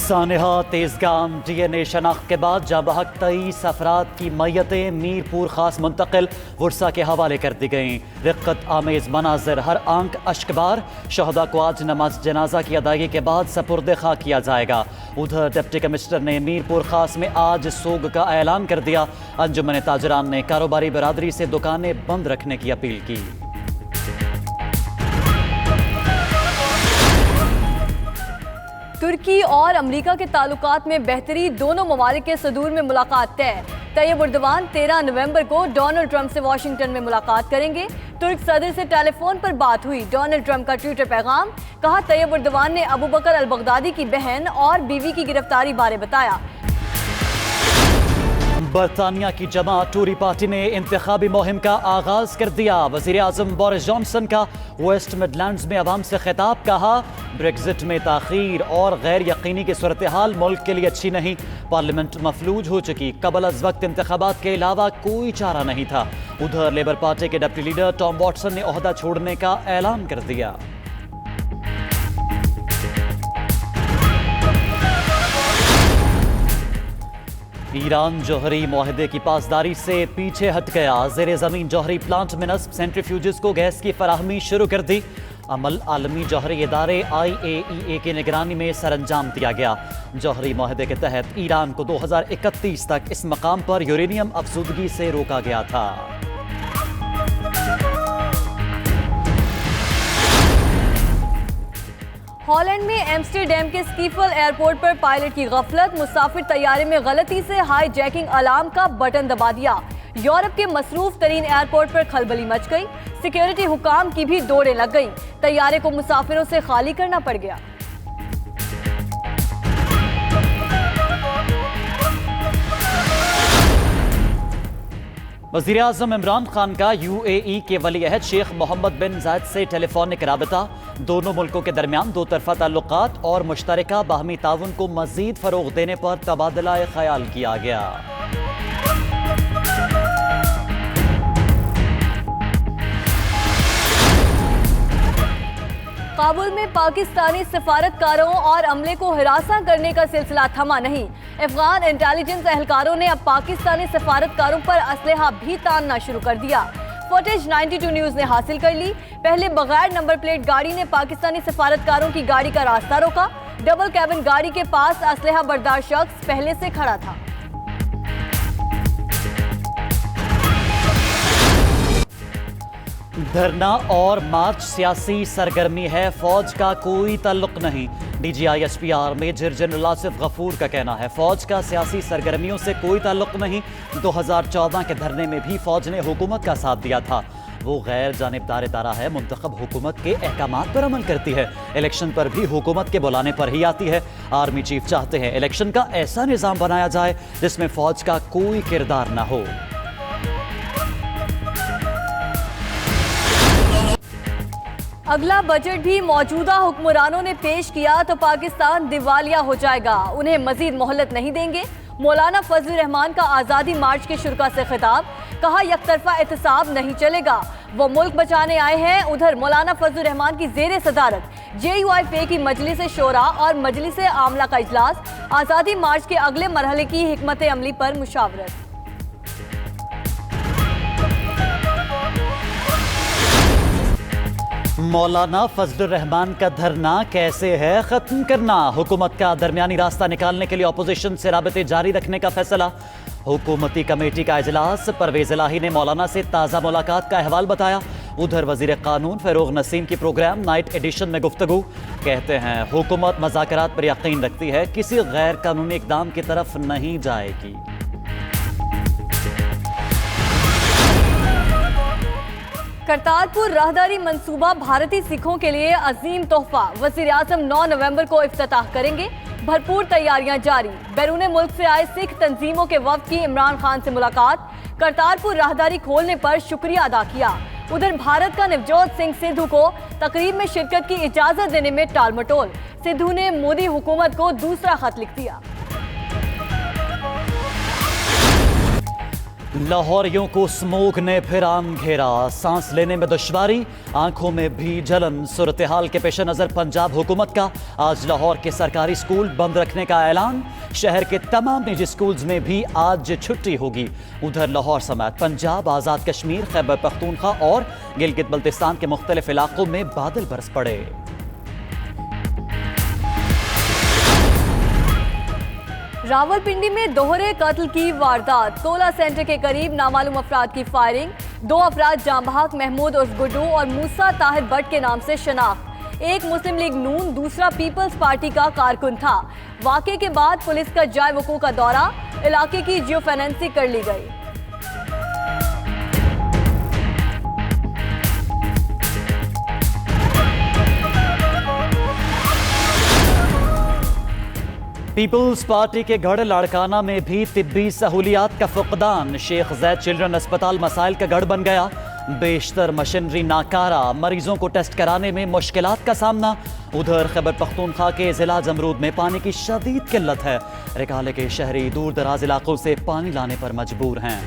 सानेहा Tezgam DNA शनाख्त के बाद जाबहक 23 अफराद की मैयतें मीरपुर खास मुंतकिल वुरसा के हवाले कर दी गईं। रिक्कत आमेज मनाजिर, हर आंख अश्कबार। शहदा को आज नमाज जनाजा की अदायगी के बाद सपुर्द खा किया जाएगा। उधर डिप्टी कमिश्नर ने मीरपुर खास में आज सोग का ऐलान कर दिया। अंजुमन ताजरान ने कारोबारी बरादरी से दुकानें बंद रखने की अपील की। तुर्की और अमेरिका के ताल्लुकात में बेहतरी, दोनों ममालिक के सदूर में मुलाकात तय। तैयब उर्दवान 13 नवंबर को डोनाल्ड ट्रंप से वाशिंगटन में मुलाकात करेंगे। तुर्क सदर से टेलीफोन पर बात हुई। डोनाल्ड ट्रंप का ट्विटर पैगाम, कहा तैयब उर्दवान ने अबू बकर अल बगदादी की बहन और बीवी की गिरफ्तारी बारे बताया। बरतानिया की जमात टूरी पार्टी ने इंतखाबी मुहिम का आगाज कर दिया। वजीर आजम बोरिस जॉनसन का वेस्ट मिडलैंड्स में अवाम से खिताब, कहा ब्रेक्जिट में ताखीर और गैर यकीनी की सूरत हाल मुल्क के लिए अच्छी नहीं। पार्लियामेंट मफलूज हो चुकी, कबल अज वक्त इंतखाबात के अलावा कोई चारा नहीं था। उधर लेबर पार्टी के डिप्टी लीडर टॉम वॉटसन ने ओहदा छोड़ने का ऐलान कर दिया। ईरान जौहरी मुआहदे की पासदारी से पीछे हट गया। ज़ेरे ज़मीन जौहरी प्लांट में नस्ब सेंट्रीफ्यूजेस को गैस की फराहमी शुरू कर दी। अमल आलमी जौहरी इदारे IAEA की निगरानी में सरअंजाम दिया गया। जौहरी मुआहदे के तहत ईरान को 2031 तक इस मकाम पर यूरेनियम अफसूदगी से रोका गया था। हॉलैंड में एम्स्टरडैम के स्कीफल एयरपोर्ट पर पायलट की गफलत, मुसाफिर तैयारे में गलती से हाई जैकिंग अलार्म का बटन दबा दिया। यूरोप के मसरूफ तरीन एयरपोर्ट पर खलबली मच गई। सिक्योरिटी हुकाम की भी दौड़ें लग गई। तैयारे को मुसाफिरों से खाली करना पड़ गया। वज़ीर आज़म इमरान खान का UAE के वली अहद शेख मोहम्मद बिन जायद से टेलीफोनिक राबता। दोनों मुल्कों के दरमियान दो तरफा ताल्लुकात और मुश्तरका बाहमी ताउन को मज़ीद फ़रोग़ देने पर तबादला ख्याल किया गया। काबुल में पाकिस्तानी सफारतकारों और अमले को हिरासा करने का सिलसिला थमा नहीं। अफगान इंटेलिजेंस एहलकारों ने अब पाकिस्तानी सफारतकारों पर असलहा भी तानना शुरू कर दिया। फुटेज 92 न्यूज ने हासिल कर ली। पहले बगैर नंबर प्लेट गाड़ी ने पाकिस्तानी सफारतकारों की गाड़ी का रास्ता रोका। डबल कैबिन गाड़ी के पास असलहा बरदार शख्स पहले से खड़ा था। धरना और मार्च सियासी सरगर्मी है, फौज का कोई ताल्लुक नहीं। DGI SPR major general Asif Ghafoor का कहना है, फौज का सियासी सरगर्मियों से कोई ताल्लुक नहीं। 2014 के धरने में भी फौज ने हुकूमत का साथ दिया था। वो गैर जानिबदार इदारा है, मुंतखब हुकूमत के अहकामात पर अमल करती है। इलेक्शन पर भी हुकूमत के बुलाने पर ही आती है। आर्मी चीफ चाहते हैं इलेक्शन का ऐसा निज़ाम बनाया जाए जिसमें फौज का कोई किरदार ना हो। अगला बजट भी मौजूदा हुक्मरानों ने पेश किया तो पाकिस्तान दिवालिया हो जाएगा। उन्हें मजीद मोहलत नहीं देंगे। मौलाना फजल रहमान का आज़ादी मार्च के शुरा से खिताब, कहा यकतरफा एहतसाब नहीं चलेगा, वो मुल्क बचाने आए हैं। उधर मौलाना फजल रहमान की जेर सदारत JUIFA की मजलिस शोरा और मजलिस आमला का इजलास। आज़ादी मार्च के अगले मरहले की हिकमत अमली पर मुशावरत। मौलाना फजल रहमान का धरना कैसे है खत्म करना। हुकूमत का दरमियानी रास्ता निकालने के लिए अपोजिशन से राबते जारी रखने का फैसला। हुकूमती कमेटी का इजलास, परवेज इलाही ने मौलाना से ताज़ा मुलाकात का अहवाल बताया। उधर वजीर कानून फ़रोग़ नसीम की प्रोग्राम नाइट एडिशन में गुफ्तगू, कहते हैं हुकूमत मज़ाकरात पर यकीन रखती है, किसी गैर कानूनी इक़दाम की तरफ नहीं जाएगी। करतारपुर राहदारी मंसूबा भारतीय सिखों के लिए अजीम तोहफा। वज़ीर आज़म 9 नवंबर को इफ्तिताह करेंगे। भरपूर तैयारियां जारी। बैरून मुल्क से आए सिख तंजीमों के वफ्द की इमरान खान से मुलाकात। करतारपुर राहदारी खोलने पर शुक्रिया अदा किया। उधर भारत का नवजोत सिंह सिद्धू को तकरीब में शिरकत की इजाजत देने में टालमटोल। सिद्धू ने मोदी हुकूमत को दूसरा खत लिख दिया। लाहौरियों को स्मोक ने फिर आम घेरा, सांस लेने में दुश्वारी, आंखों में भी जलन। सूरत हाल के पेश नज़र पंजाब हुकूमत का आज लाहौर के सरकारी स्कूल बंद रखने का ऐलान। शहर के तमाम निजी स्कूल्स में भी आज छुट्टी होगी। उधर लाहौर समेत पंजाब, आज़ाद कश्मीर, खैबर पख्तूनख्वा और गिलगित बल्तिस्तान के मुख्तलिफ इलाकों में बादल बरस पड़े। रावलपिंडी में दोहरे कत्ल की वारदात, कोला सेंटर के करीब नामालूम अफराद की फायरिंग। 2 अफराद जांबहाक महमूद उर्फ गुड्डू और मूसा ताहिर भट्ट के नाम से शनाख्त। एक मुस्लिम लीग नून, दूसरा पीपल्स पार्टी का कारकुन था। वाक़े के बाद पुलिस का जाए वकूअ का दौरा, इलाके की जियो फोरेंसिक कर ली गई। पीपल्स पार्टी के गढ़ लाड़काना में भी तिब्बी सहूलियात का फुकदान। शेख जैद चिल्ड्रन अस्पताल मसाइल का गढ़ बन गया। बेशतर मशीनरी नाकारा, मरीजों को टेस्ट कराने में मुश्किलात का सामना। उधर खैबर पख्तूनख्वा के जिला जमरूद में पानी की शदीद किल्लत है। रिकाले के शहरी दूर दराज इलाकों से पानी लाने पर मजबूर हैं।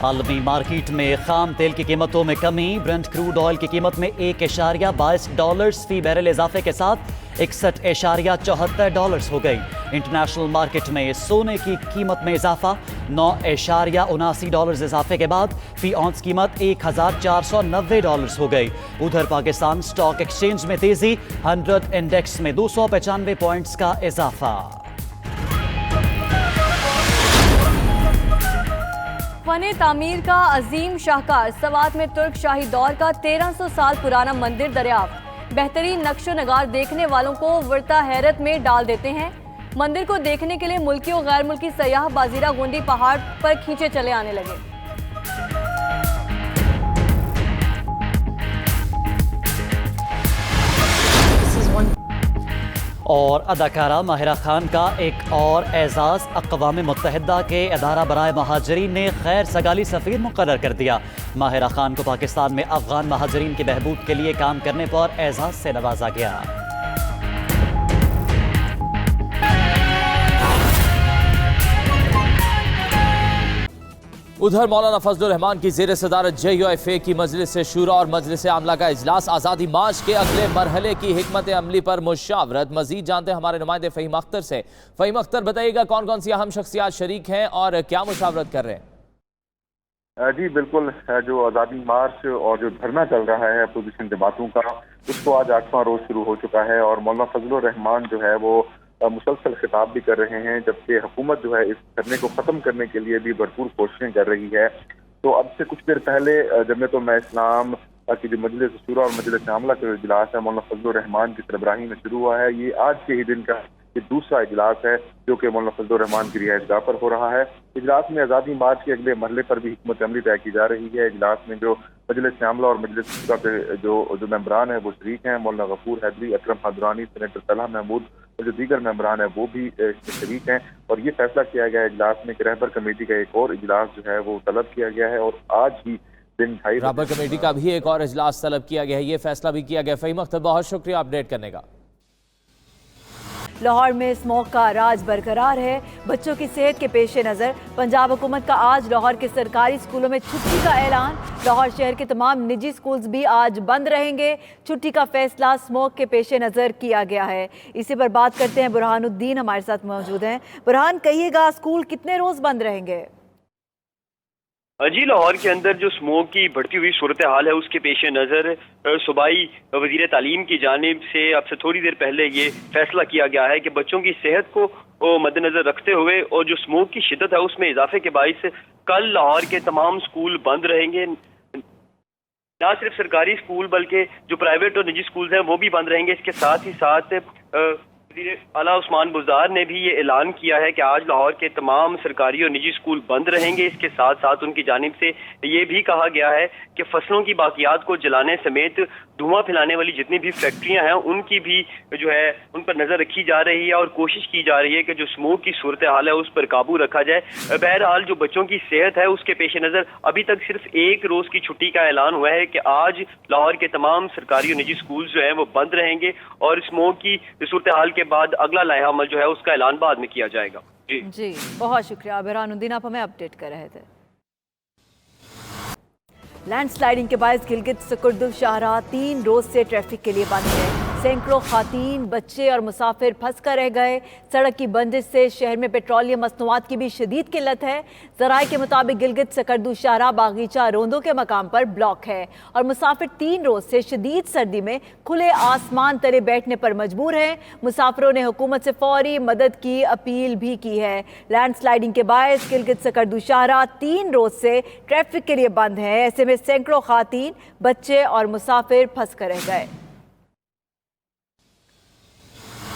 आलमी मार्केट में खाम तेल की कीमतों में कमी। ब्रेंट क्रूड ऑयल की कीमत में $1.22 फी बैरल इजाफे के साथ $61.74 हो गई। इंटरनेशनल मार्केट में सोने की कीमत में इजाफा, $9.79 इजाफे के बाद फी औंस कीमत $1,490 हो गई। उधर पाकिस्तान स्टॉक एक्सचेंज में तेजी, 100 इंडेक्स में 295 पॉइंट्स का इजाफा। फने तामीर का अजीम शाहकार, सवात में तुर्क शाही दौर का 1300 साल पुराना मंदिर दरियाफ्त। बेहतरीन नक्शो नगार देखने वालों को वर्ता हैरत में डाल देते हैं। मंदिर को देखने के लिए मुल्की और गैर मुल्की सयाह बाजीरा गोंडी पहाड़ पर खींचे चले आने लगे। और अदाकारा माहिरा खान का एक और एजाज़, अक़वाम मुत्तहिदा के अदारा बराए महाजरीन ने खैर सगाली सफ़ीर मुक़र्रर कर दिया। माहिरा खान को पाकिस्तान में अफ़गान महाजरीन की बहबूद के लिए काम करने पर एजाज़ से नवाजा गया। उधर मौलाना फजलुर रहमान की ज़ेर सदारत JUIFA की मजलिस शूरा और मजलिस आमला का इजलास। आज़ादी मार्च के अगले मरहले की हिकमत अमली पर मुशावरत। मजीद जानते हैं हमारे नुमाइंदे फ़हीम अख्तर से। फ़हीम अख्तर, बताइएगा कौन कौन सी अहम शख्सियात शरीक हैं और क्या मुशावरत कर रहे हैं? जी बिल्कुल, जो आज़ादी मार्च और जो धरना चल रहा है अपोजिशन जमातों का, उसको आज 8वां रोज शुरू हो चुका है और मौलाना फजलुर रहमान जो है वो मुसलसल खिताब भी कर रहे हैं, जबकि हुकूमत जो है इस धरने को ख़त्म करने के लिए भी भरपूर कोशिशें कर रही है। तो अब से कुछ देर पहले जमीयत उलमा इस्लाम की जो मजलिस शूरा और मजलिस आमला का इजलास है मौलाना फजलुर रहमान की सरबराही में शुरू हुआ है। ये आज के ही दिन का ये दूसरा इजलास है जो कि मौलाना फजलुर रहमान की रिहाइशगाह पर हो रहा है। इजलास में आज़ादी मार्च के अगले मरहले पर भी हिकमत अमली तय की जा रही है। इजलास में जो मजलिस आमला और मजलिस शूरा के जो मेंबरान हैं वो शरीक हैं। मौलाना गफूर हैदरी, अकरम हादरानी, सेनेटर तलहा महमूद और जो दीगर मेंबरान हैं वो भी शरीक हैं। और ये फैसला किया गया है इजलास में कि रहबर कमेटी का एक और इजलास जो है वो तलब किया गया है और आज ही दिन रहबर कमेटी का भी एक और इजलास तलब किया गया है। ये फैसला भी किया गया। फ़हीम अख्तर, बहुत शुक्रिया अपडेट करने का। लाहौर में स्मोक का राज बरकरार है। बच्चों की सेहत के पेश नज़र पंजाब हुकूमत का आज लाहौर के सरकारी स्कूलों में छुट्टी का ऐलान। लाहौर शहर के तमाम निजी स्कूल्स भी आज बंद रहेंगे। छुट्टी का फैसला स्मोक के पेश नज़र किया गया है। इसी पर बात करते हैं, बुरहानुद्दीन हमारे साथ मौजूद हैं। बुरहान, कहिएगा स्कूल कितने रोज़ बंद रहेंगे? जी, लाहौर के अंदर जो स्मोक की बढ़ती हुई सूरत हाल है उसके पेश नज़र सूबाई वज़ीर तालीम की जानिब से अब से थोड़ी देर पहले ये फैसला किया गया है कि बच्चों की सेहत को मद्देनजर रखते हुए और जो स्मोक की शिद्दत है उसमें इजाफे के बाइस कल लाहौर के तमाम स्कूल बंद रहेंगे। ना सिर्फ सरकारी स्कूल बल्कि जो प्राइवेट और निजी स्कूल हैं वो भी बंद रहेंगे। इसके साथ ही साथ वज़ीर आला उस्मान बुज़दार ने भी ये ऐलान किया है कि आज लाहौर के तमाम सरकारी और निजी स्कूल बंद रहेंगे। इसके साथ साथ उनकी जानिब से ये भी कहा गया है कि फसलों की बाकियात को जलाने समेत धुआं फैलाने वाली जितनी भी फैक्ट्रियां हैं उनकी भी जो है उन पर नज़र रखी जा रही है और कोशिश की जा रही है कि जो स्मोक की सूरत हाल है उस पर काबू रखा जाए। बहरहाल जो बच्चों की सेहत है उसके पेश नज़र अभी तक सिर्फ एक रोज़ की छुट्टी का ऐलान हुआ है कि आज लाहौर के तमाम सरकारी और निजी स्कूल जो हैं वो बंद रहेंगे और स्मोक की सूरत हाल के बाद अगला लाया अमल जो है उसका ऐलान बाद में किया जाएगा। जी, बहुत शुक्रिया बहरानुद्दीन, आप हमें अपडेट कर रहे थे। लैंडस्लाइडिंग के बायस गिलगित सकर्दुल शाहरा 3 रोज से ट्रैफिक के लिए बंद है। सैकड़ों खातीन, बच्चे और मुसाफिर फंस कर रह गए। सड़क की बंदिश से शहर में पेट्रोलियम मसनूआत की भी शदीद किल्लत है। ज़राए के मुताबिक गिलगित सकर्दुल शाहरा बागीचा रोंदो के मकाम पर ब्लॉक है और मुसाफिर 3 रोज से शदीद सर्दी में खुले आसमान तले बैठने पर मजबूर हैं। मुसाफिरों ने हुकूमत से फौरी मदद की अपील भी की है। लैंडस्लाइडिंग के बायस गिलगित सकर्दुल शाहरा 3 रोज से ट्रैफिक के लिए बंद है। ऐसे में सैकड़ों खातीन, बच्चे और मुसाफिर फंस कर रह गए।